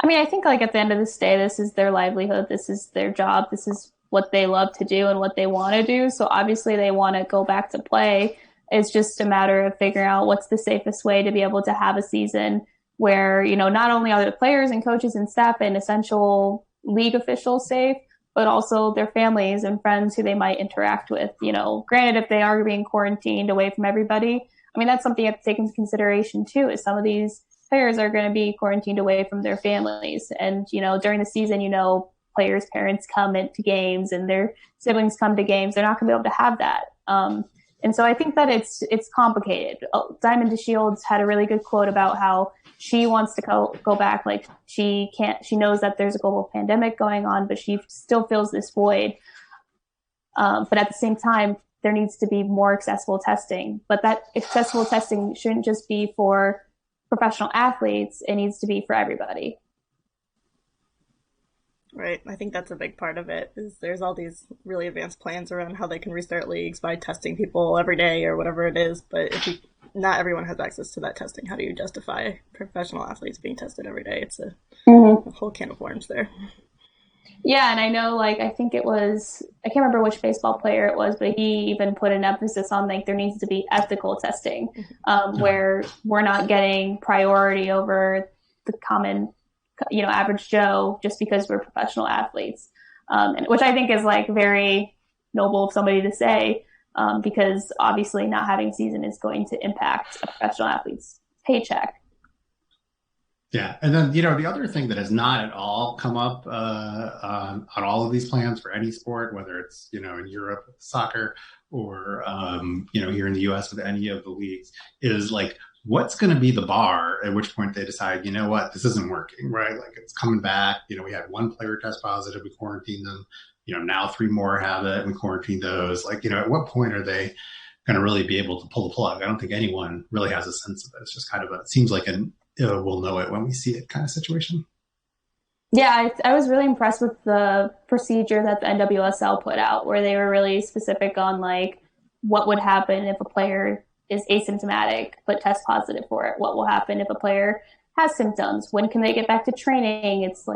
I mean, I think like at the end of this day, this is their livelihood. This is their job. This is what they love to do and what they want to do. So obviously they want to go back to play. It's just a matter of figuring out what's the safest way to be able to have a season where, not only are the players and coaches and staff and essential league officials safe, but also their families and friends who they might interact with. Granted, if they are being quarantined away from everybody, I mean, that's something you have to take into consideration too, is some of these players are going to be quarantined away from their families. And, during the season, players' parents come into games and their siblings come to games. They're not going to be able to have that. And so I think that it's complicated. Diamond DeShields had a really good quote about how she wants to go back. Like she knows that there's a global pandemic going on, but she still feels this void. But at the same time, there needs to be more accessible testing. But that accessible testing shouldn't just be for professional athletes. It needs to be for everybody. Right. I think that's a big part of it, is there's all these really advanced plans around how they can restart leagues by testing people every day or whatever it is. But if not everyone has access to that testing, how do you justify professional athletes being tested every day? It's a whole can of worms there. Yeah, and I know, I think it was, I can't remember which baseball player it was, but he even put an emphasis on, there needs to be ethical testing, where we're not getting priority over the common, average Joe just because we're professional athletes, which I think is, very noble of somebody to say, because obviously not having a season is going to impact a professional athlete's paycheck. Yeah. And then, the other thing that has not at all come up on all of these plans for any sport, whether it's, in Europe with soccer or, here in the US with any of the leagues, is what's going to be the bar at which point they decide, what, this isn't working, right? It's coming back. We had one player test positive, we quarantined them. Now 3 more have it, and we quarantined those. At what point are they going to really be able to pull the plug? I don't think anyone really has a sense of it. It's just kind of it seems like we'll know it when we see it kind of situation. Yeah, I was really impressed with the procedure that the NWSL put out, where they were really specific on what would happen if a player is asymptomatic but tests positive for it. What will happen if a player has symptoms? When can they get back to training? It's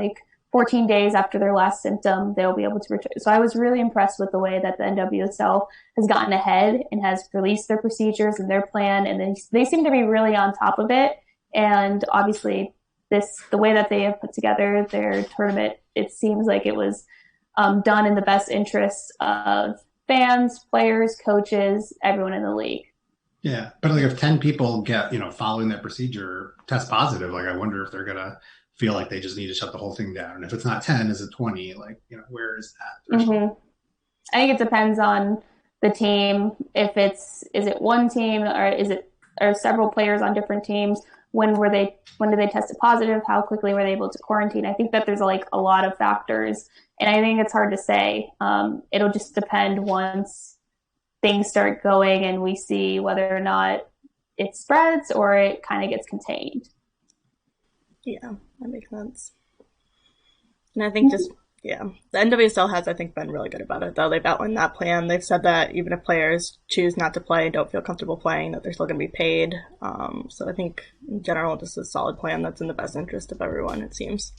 14 days after their last symptom, they'll be able to return. So I was really impressed with the way that the NWSL has gotten ahead and has released their procedures and their plan, and they seem to be really on top of it. And obviously, the way that they have put together their tournament, it seems like it was done in the best interests of fans, players, coaches, everyone in the league. Yeah, but if 10 people get, following that procedure, test positive, I wonder if they're gonna feel like they just need to shut the whole thing down. And if it's not 10, is it 20? Where is that? Mm-hmm. I think it depends on the team. If is it one team, or are several players on different teams? When did they test positive? How quickly were they able to quarantine? I think that there's a lot of factors, and I think it's hard to say. It'll just depend once things start going and we see whether or not it spreads or it kind of gets contained. Yeah, that makes sense. And I think the NWSL has, I think, been really good about it, though. They've outlined that plan. They've said that even if players choose not to play and don't feel comfortable playing, that they're still going to be paid. So I think, in general, this is a solid plan that's in the best interest of everyone, it seems.